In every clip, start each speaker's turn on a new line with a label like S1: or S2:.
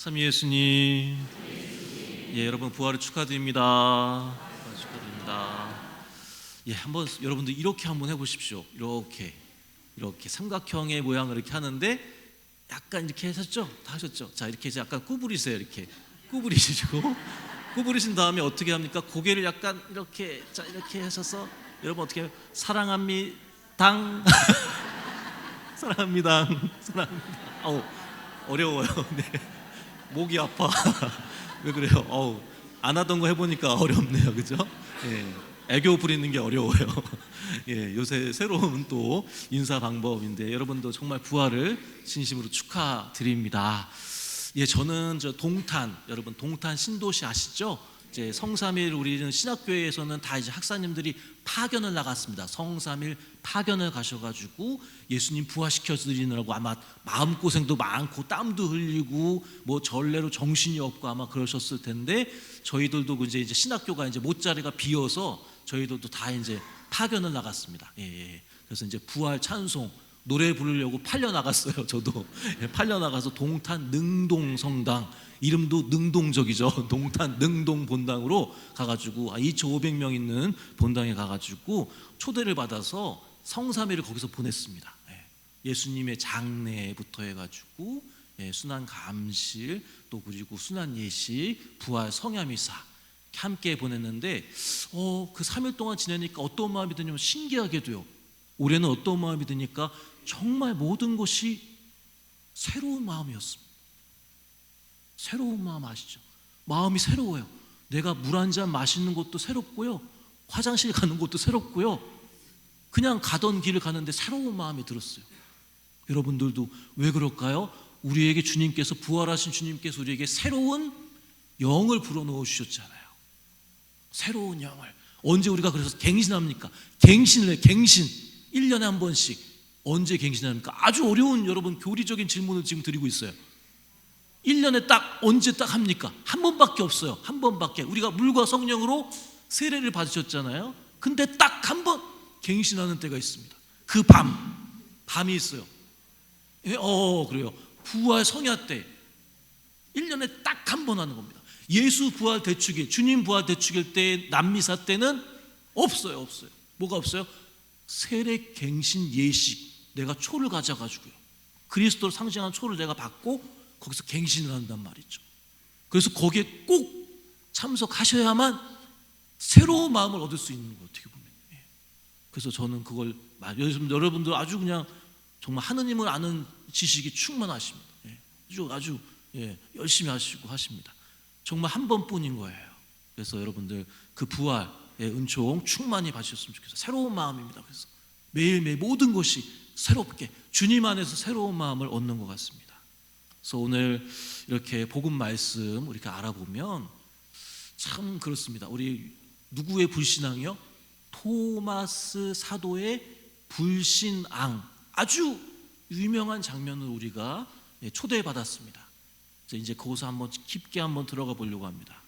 S1: 삼위 예수님, 예, 여러분 부활을 축하드립니다. 축하드립니다. 예, 한번 여러분들 이렇게 한번 해보십시오. 이렇게 삼각형의 모양을 이렇게 하는데 약간 이렇게 하셨죠? 다 하셨죠? 자, 이렇게 약간 구부리세요. 이렇게 구부리신 다음에 어떻게 합니까? 고개를 약간 이렇게, 자, 이렇게 하셔서 여러분 어떻게 해요? 사랑합니다. 사랑합니다. 어려워요. 네. 목이 아파. 왜 그래요? 안 하던 거 해보니까 어렵네요, 그죠? 예, 애교 부리는 게 어려워요. 예, 요새 새로운 또 인사 방법인데 여러분도 정말 부활을 진심으로 축하드립니다. 예, 저는 여러분 동탄 신도시 아시죠? 이제 성삼일 우리는 신학교에서는 다 이제 학사님들이 파견을 나갔습니다. 성삼일 파견을 가셔가지고 예수님 부활시켜 드리느라고 아마 마음고생도 많고 땀도 흘리고 뭐 전례로 정신이 없고 아마 그러셨을 텐데 저희들도 이제 신학교가 이제 못자리가 비어서 저희들도 다 이제 파견을 나갔습니다. 예. 그래서 이제 부활 찬송 노래 부르려고 팔려 나갔어요. 저도 팔려 나가서 동탄 능동 성당, 이름도 능동적이죠. 동탄 능동 본당으로 가가지고 2,500명 있는 본당에 가가지고 초대를 받아서 성삼일을 거기서 보냈습니다. 예수님의 장례부터 해가지고 순환 감실 또 그리고 순환 예식, 부활 성야미사 함께 보냈는데 그 3일 동안 지내니까 어떤 마음이 드냐면 신기하게도요. 올해는 어떤 마음이 드니까 정말 모든 것이 새로운 마음이었습니다. 새로운 마음 아시죠? 마음이 새로워요. 내가 물 한 잔 마시는 것도 새롭고요. 화장실 가는 것도 새롭고요. 그냥 가던 길을 가는데 새로운 마음이 들었어요. 여러분들도 왜 그럴까요? 우리에게 주님께서 부활하신 주님께서 우리에게 새로운 영을 불어넣어 주셨잖아요. 새로운 영을. 언제 우리가 그래서 갱신합니까? 갱신을 해. 갱신 1년에 한 번씩. 언제 갱신합니까? 아주 어려운 여러분 교리적인 질문을 지금 드리고 있어요. 1년에 언제 딱 합니까? 한 번밖에 없어요. 한 번밖에. 우리가 물과 성령으로 세례를 받으셨잖아요. 근데 딱 한 번 갱신하는 때가 있습니다. 그 밤이 있어요. 그래요. 부활 성야 때 1년에 딱 한 번 하는 겁니다. 예수 부활 대축일, 주님 부활 대축일 때 남미사 때는 없어요. 뭐가 없어요? 세례 갱신 예식. 내가 초를 가져가지고요. 그리스도를 상징하는 초를 내가 받고 거기서 갱신을 한단 말이죠. 그래서 거기에 꼭 참석하셔야만 새로운 마음을 얻을 수 있는 거예요. 어떻게 보면. 그래서 저는 그걸 여러분들 아주 그냥 정말 하느님을 아는 지식이 충만하십니다. 아주 열심히 하시고 하십니다. 정말 한 번뿐인 거예요. 그래서 여러분들 그 부활의 은총 충만히 받으셨으면 좋겠어요. 새로운 마음입니다. 그래서 매일매일 모든 것이 새롭게 주님 안에서 새로운 마음을 얻는 것 같습니다. 그래서 오늘 이렇게 복음 말씀 우리가 알아보면 참 그렇습니다. 우리 누구의 불신앙이요? 토마스 사도의 불신앙, 아주 유명한 장면을 우리가 초대받았습니다. 이제 거기서 한번 깊게 한번 들어가 보려고 합니다.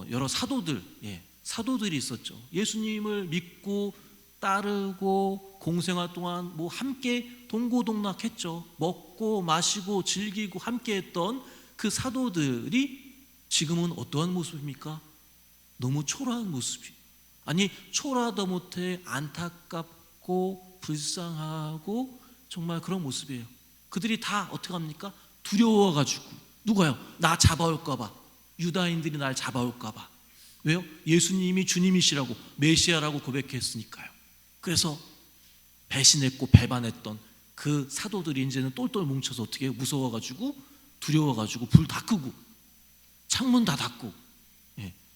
S1: 여러 사도들이 있었죠. 예수님을 믿고 따르고 공생활 동안 뭐 함께 동고동락했죠. 먹고 마시고 즐기고 함께했던 그 사도들이 지금은 어떠한 모습입니까? 너무 초라한 모습이. 아니 초라하다 못해 안타깝고 불쌍하고 정말 그런 모습이에요. 그들이 다 어떻게 합니까? 두려워가지고. 누가요? 나 잡아올까 봐. 유다인들이 날 잡아올까 봐. 왜요? 예수님이 주님이시라고 메시아라고 고백했으니까요. 그래서 배신했고 배반했던 그 사도들이 이제는 똘똘 뭉쳐서 어떻게 해요? 무서워가지고 두려워가지고 불 다 끄고 창문 다 닫고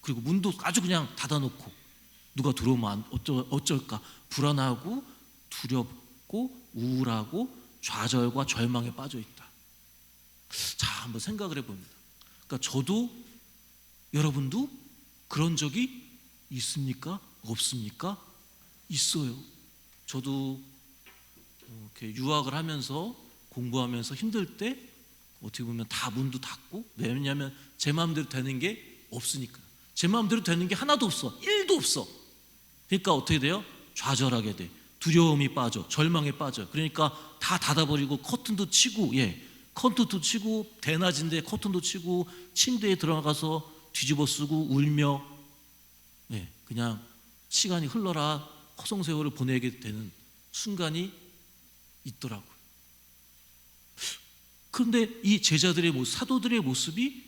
S1: 그리고 문도 아주 그냥 닫아놓고 누가 들어오면 어쩔까 불안하고 두렵고 우울하고 좌절과 절망에 빠져있다. 자, 한번 생각을 해봅니다. 그러니까 저도 여러분도 그런 적이 있습니까? 없습니까? 있어요. 저도 이렇게 유학을 하면서 공부하면서 힘들 때 어떻게 보면 다 문도 닫고, 왜냐하면 제 마음대로 되는 게 없으니까. 제 마음대로 되는 게 하나도 없어. 1도 없어. 그러니까 어떻게 돼요? 좌절하게 돼. 두려움이 빠져. 절망에 빠져. 그러니까 다 닫아버리고 커튼도 치고 커튼도 치고 대낮인데 커튼도 치고 침대에 들어가서 뒤집어 쓰고 울며 그냥 시간이 흘러라 허송세월을 보내게 되는 순간이 있더라고요. 그런데 이 제자들의 모습, 사도들의 모습이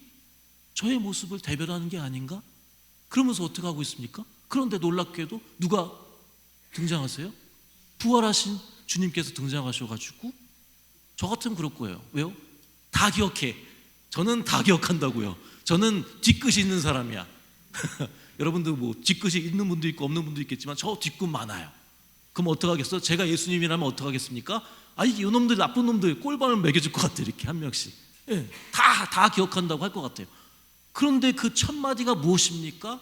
S1: 저의 모습을 대변하는 게 아닌가? 그러면서 어떻게 하고 있습니까? 그런데 놀랍게도 누가 등장하세요? 부활하신 주님께서 등장하셔가지고 저 같으면 그럴 거예요. 왜요? 다 기억해. 저는 다 기억한다고요. 저는 뒤끝이 있는 사람이야. 여러분들 뭐 뒤끝이 있는 분도 있고 없는 분도 있겠지만 저 뒤끝 많아요. 그럼 어떡하겠어? 제가 예수님이라면 어떡하겠습니까? 이 놈들 나쁜 놈들 꼴밤을 먹여줄 것 같아요. 이렇게 한 명씩 다 기억한다고 할 것 같아요. 그런데 그 첫 마디가 무엇입니까?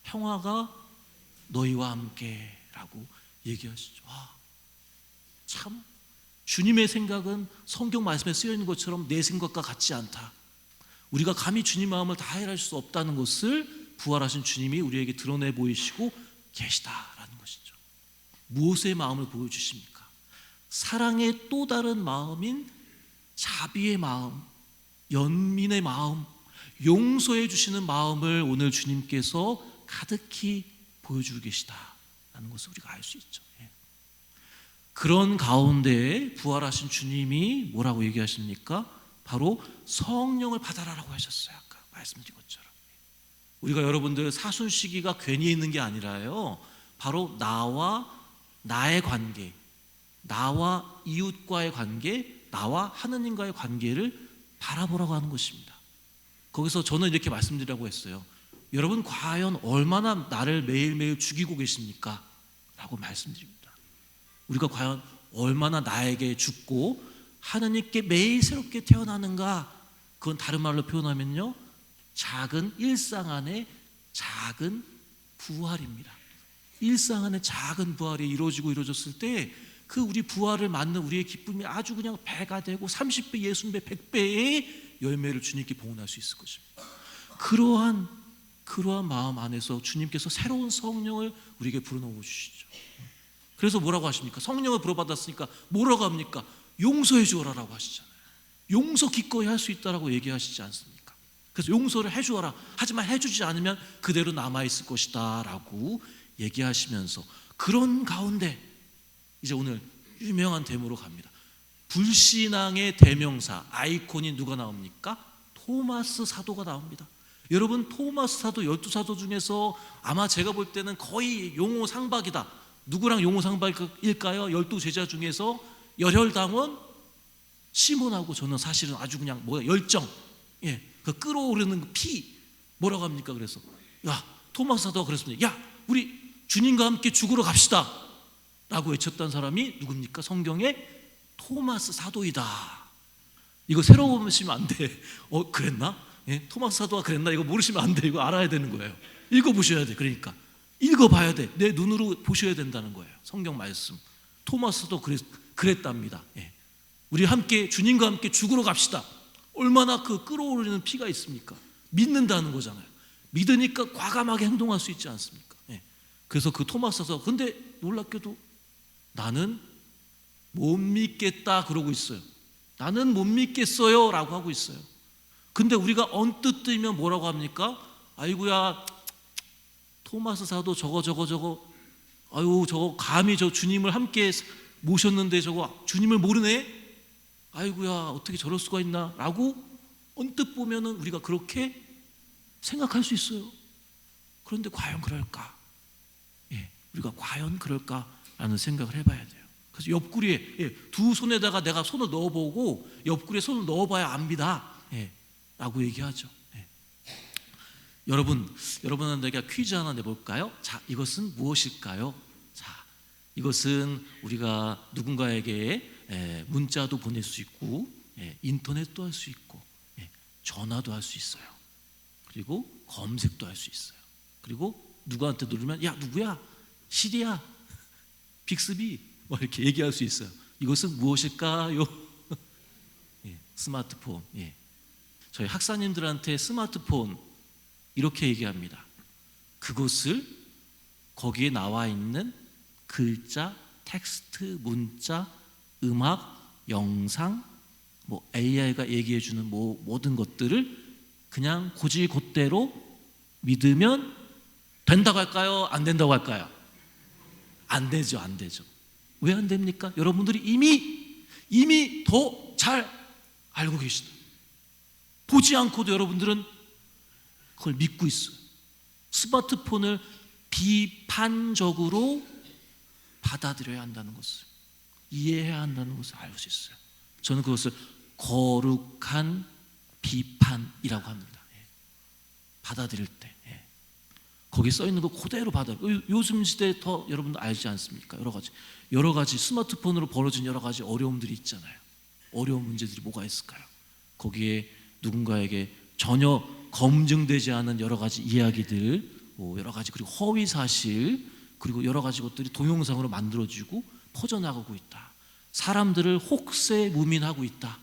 S1: 평화가 너희와 함께 라고 얘기하시죠. 참 주님의 생각은 성경 말씀에 쓰여 있는 것처럼 내 생각과 같지 않다. 우리가 감히 주님 마음을 다 헤아릴 수 없다는 것을 부활하신 주님이 우리에게 드러내 보이시고 계시다라는 것이죠. 무엇의 마음을 보여주십니까? 사랑의 또 다른 마음인 자비의 마음, 연민의 마음, 용서해 주시는 마음을 오늘 주님께서 가득히 보여주고 계시다라는 것을 우리가 알 수 있죠. 그런 가운데 부활하신 주님이 뭐라고 얘기하십니까? 바로 성령을 받아라라고 하셨어요. 아까 말씀드린 것처럼 우리가 여러분들 사순 시기가 괜히 있는 게 아니라요, 바로 나와 나의 관계, 나와 이웃과의 관계, 나와 하느님과의 관계를 바라보라고 하는 것입니다. 거기서 저는 이렇게 말씀드리라고 했어요. 여러분 과연 얼마나 나를 매일매일 죽이고 계십니까? 라고 말씀드립니다. 우리가 과연 얼마나 나에게 죽고 하느님께 매일 새롭게 태어나는가? 그건 다른 말로 표현하면요, 작은 일상 안에 작은 부활입니다. 일상 안에 작은 부활이 이루어졌을 때 그 우리 부활을 맞는 우리의 기쁨이 아주 그냥 배가 되고 30배, 60배, 100배의 열매를 주님께 봉헌할 수 있을 것입니다. 그러한 마음 안에서 주님께서 새로운 성령을 우리에게 불어넣어 주시죠. 그래서 뭐라고 하십니까? 성령을 불어받았으니까 뭐라고 합니까? 용서해 주어라라고 하시잖아요. 용서 기꺼이 할 수 있다라고 얘기하시지 않습니까? 그래서 용서를 해 주어라. 하지만 해주지 않으면 그대로 남아있을 것이다 라고 얘기하시면서, 그런 가운데 이제 오늘 유명한 데모로 갑니다. 불신앙의 대명사, 아이콘이 누가 나옵니까? 토마스 사도가 나옵니다. 여러분, 토마스 사도 12사도 중에서 아마 제가 볼 때는 거의 용호 상박이다. 누구랑 용호 상박일까요? 12제자 중에서 열혈당원 시몬하고 저는 사실은 아주 그냥 열정, 그 끓어오르는 그 피, 뭐라고 합니까? 그래서 토마스 사도가 그랬습니다. 우리 주님과 함께 죽으러 갑시다 라고 외쳤던 사람이 누굽니까? 성경에 토마스 사도이다. 이거 새로 보시면 안 돼. 그랬나? 토마스 사도가 그랬나? 이거 모르시면 안 돼. 이거 알아야 되는 거예요. 읽어보셔야 돼. 그러니까 읽어봐야 돼. 내 눈으로 보셔야 된다는 거예요. 성경 말씀. 토마스 사도 그랬답니다. 우리 함께 주님과 함께 죽으러 갑시다. 얼마나 그 끓어오르는 피가 있습니까? 믿는다는 거잖아요. 믿으니까 과감하게 행동할 수 있지 않습니까? 그래서 그 토마스 사도가, 근데 놀랍게도 나는 못 믿겠다 그러고 있어요. 나는 못 믿겠어요 라고 하고 있어요. 근데 우리가 언뜻 들면 뭐라고 합니까? 아이고야, 토마스 사도 저거 아유, 저거 감히 저 주님을 함께 모셨는데 저거 주님을 모르네? 아이고야, 어떻게 저럴 수가 있나? 라고 언뜻 보면은 우리가 그렇게 생각할 수 있어요. 그런데 과연 그럴까? 우리가 과연 그럴까라는 생각을 해봐야 돼요. 그래서 옆구리에 두 손에다가 내가 손을 넣어보고 옆구리에 손을 넣어봐야 압니다 라고 얘기하죠. 여러분한테 퀴즈 하나 내볼까요? 자, 이것은 무엇일까요? 자, 이것은 우리가 누군가에게 문자도 보낼 수 있고 인터넷도 할 수 있고 전화도 할 수 있어요. 그리고 검색도 할 수 있어요. 그리고 누구한테 누르면 야, 누구야? 시리야, 빅스비, 뭐 이렇게 얘기할 수 있어요. 이것은 무엇일까요? 스마트폰. 저희 학사님들한테 스마트폰 이렇게 얘기합니다. 그것을 거기에 나와 있는 글자, 텍스트, 문자, 음악, 영상, 뭐 AI가 얘기해 주는 뭐 모든 것들을 그냥 곧이곧대로 믿으면 된다고 할까요? 안 된다고 할까요? 안 되죠, 안 되죠. 왜 안 됩니까? 여러분들이 이미 더 잘 알고 계시다. 보지 않고도 여러분들은 그걸 믿고 있어요. 스마트폰을 비판적으로 받아들여야 한다는 것을, 이해해야 한다는 것을 알고 있어요. 저는 그것을 거룩한 비판이라고 합니다. 받아들일 때 거기 써 있는 거 그대로 받아들여. 요즘 시대에 더 여러분들 알지 않습니까? 여러 가지 스마트폰으로 벌어진 여러 가지 어려움들이 있잖아요. 어려운 문제들이 뭐가 있을까요? 거기에 누군가에게 전혀 검증되지 않은 여러 가지 이야기들, 여러 가지, 그리고 허위 사실, 그리고 여러 가지 것들이 동영상으로 만들어지고 퍼져나가고 있다. 사람들을 혹세무민하고 있다.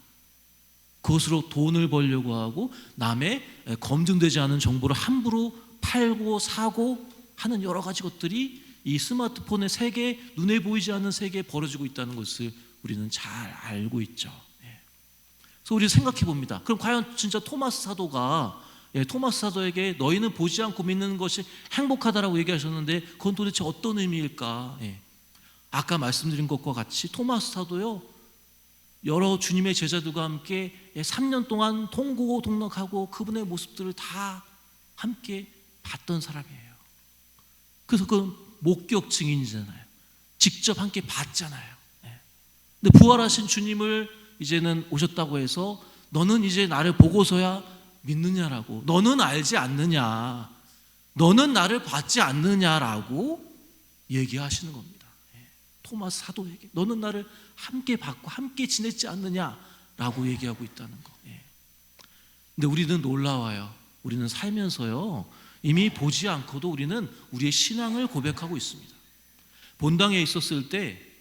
S1: 그것으로 돈을 벌려고 하고 남의 검증되지 않은 정보를 함부로 팔고 사고 하는 여러 가지 것들이 이 스마트폰의 세계, 눈에 보이지 않는 세계에 벌어지고 있다는 것을 우리는 잘 알고 있죠. 그래서 우리 생각해 봅니다. 그럼 과연 진짜 토마스 사도에게 너희는 보지 않고 믿는 것이 행복하다라고 얘기하셨는데 그건 도대체 어떤 의미일까? 아까 말씀드린 것과 같이 토마스 사도요, 여러 주님의 제자들과 함께 3년 동안 동고동락하고 그분의 모습들을 다 함께 봤던 사람이에요. 그래서 그 목격 증인이잖아요. 직접 함께 봤잖아요. 근데 부활하신 주님을 이제는 오셨다고 해서 너는 이제 나를 보고서야 믿느냐라고, 너는 알지 않느냐, 너는 나를 봤지 않느냐라고 얘기하시는 겁니다. 토마스 사도에게 너는 나를 함께 봤고 함께 지냈지 않느냐라고 얘기하고 있다는 거. 근데 우리는 놀라워요. 우리는 살면서요 이미 보지 않고도 우리는 우리의 신앙을 고백하고 있습니다. 본당에 있었을 때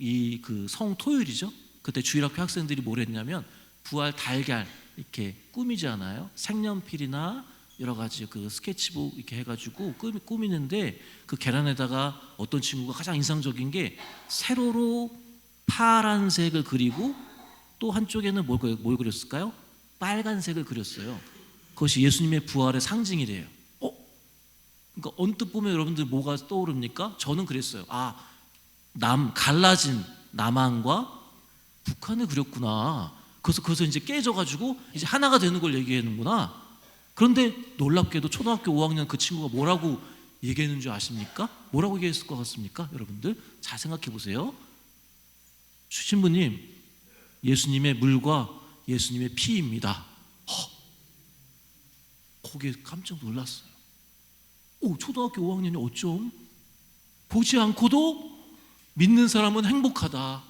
S1: 이 그 성토요일이죠. 그때 주일학교 학생들이 뭘 했냐면 부활 달걀 이렇게 꾸미지 않아요? 색연필이나 여러 가지 그 스케치북 이렇게 해가지고 꾸미는데 그 계란에다가 어떤 친구가 가장 인상적인 게 세로로 파란색을 그리고 또 한쪽에는 뭘 그렸을까요? 빨간색을 그렸어요. 그것이 예수님의 부활의 상징이래요. 그러니까 언뜻 보면 여러분들 뭐가 떠오릅니까? 저는 그랬어요. 갈라진 남한과 북한을 그렸구나. 그래서 이제 깨져가지고 이제 하나가 되는 걸 얘기하는구나. 그런데 놀랍게도 초등학교 5학년 그 친구가 뭐라고 얘기했는 줄 아십니까? 뭐라고 얘기했을 것 같습니까? 여러분들 잘 생각해 보세요. 신부님, 예수님의 물과 예수님의 피입니다. 거기에 깜짝 놀랐어요. 초등학교 5학년이 어쩜 보지 않고도 믿는 사람은 행복하다.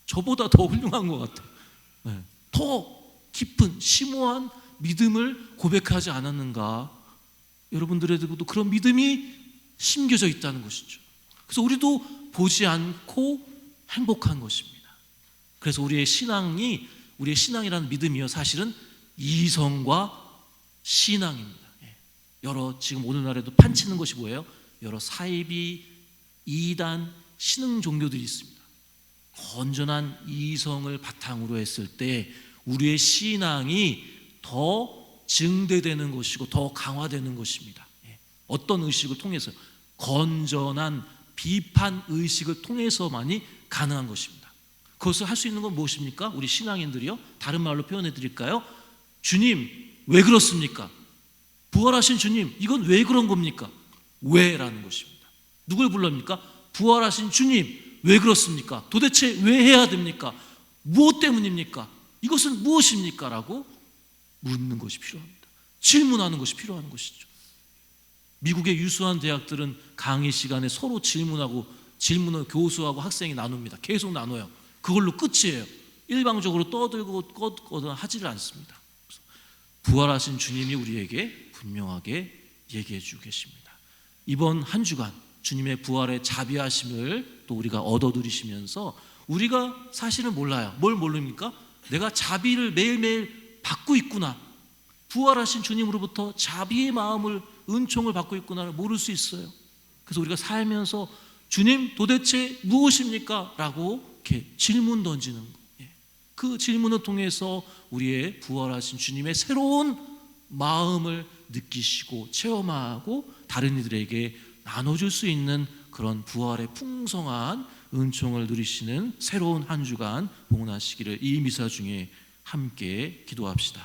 S1: 저보다 더 훌륭한 것 같아요. 더 깊은 심오한 믿음을 고백하지 않았는가? 여러분들에게도 그런 믿음이 심겨져 있다는 것이죠. 그래서 우리도 보지 않고 행복한 것입니다. 그래서 우리의 신앙이라는 믿음이요 사실은 이성과 신앙입니다. 지금 오늘날에도 판치는 것이 뭐예요? 여러 사이비, 이단, 신흥 종교들이 있습니다. 건전한 이성을 바탕으로 했을 때 우리의 신앙이 더 증대되는 것이고 더 강화되는 것입니다. 어떤 의식을 통해서? 건전한 비판 의식을 통해서만이 가능한 것입니다. 그것을 할 수 있는 건 무엇입니까? 우리 신앙인들이요, 다른 말로 표현해 드릴까요? 주님, 왜 그렇습니까? 부활하신 주님, 이건 왜 그런 겁니까? 왜라는 것입니다. 누굴 불러입니까? 부활하신 주님, 왜 그렇습니까? 도대체 왜 해야 됩니까? 무엇 때문입니까? 이것은 무엇입니까? 라고 묻는 것이 필요합니다. 질문하는 것이 필요한 것이죠. 미국의 유수한 대학들은 강의 시간에 서로 질문을 교수하고 학생이 나눕니다. 계속 나눠요. 그걸로 끝이에요. 일방적으로 떠들고 꺼거나 하지를 않습니다. 부활하신 주님이 우리에게 분명하게 얘기해 주고 계십니다. 이번 한 주간 주님의 부활의 자비하심을 또 우리가 얻어 누리시면서 우리가 사실은 몰라요. 뭘 모릅니까? 내가 자비를 매일매일 받고 있구나. 부활하신 주님으로부터 자비의 마음을, 은총을 받고 있구나를 모를 수 있어요. 그래서 우리가 살면서 주님 도대체 무엇입니까? 라고 이렇게 질문 던지는 거. 그 질문을 통해서 우리의 부활하신 주님의 새로운 마음을 느끼시고 체험하고 다른 이들에게 나눠줄 수 있는 그런 부활의 풍성한 은총을 누리시는 새로운 한 주간 봉헌하시기를 이 미사 중에 함께 기도합시다.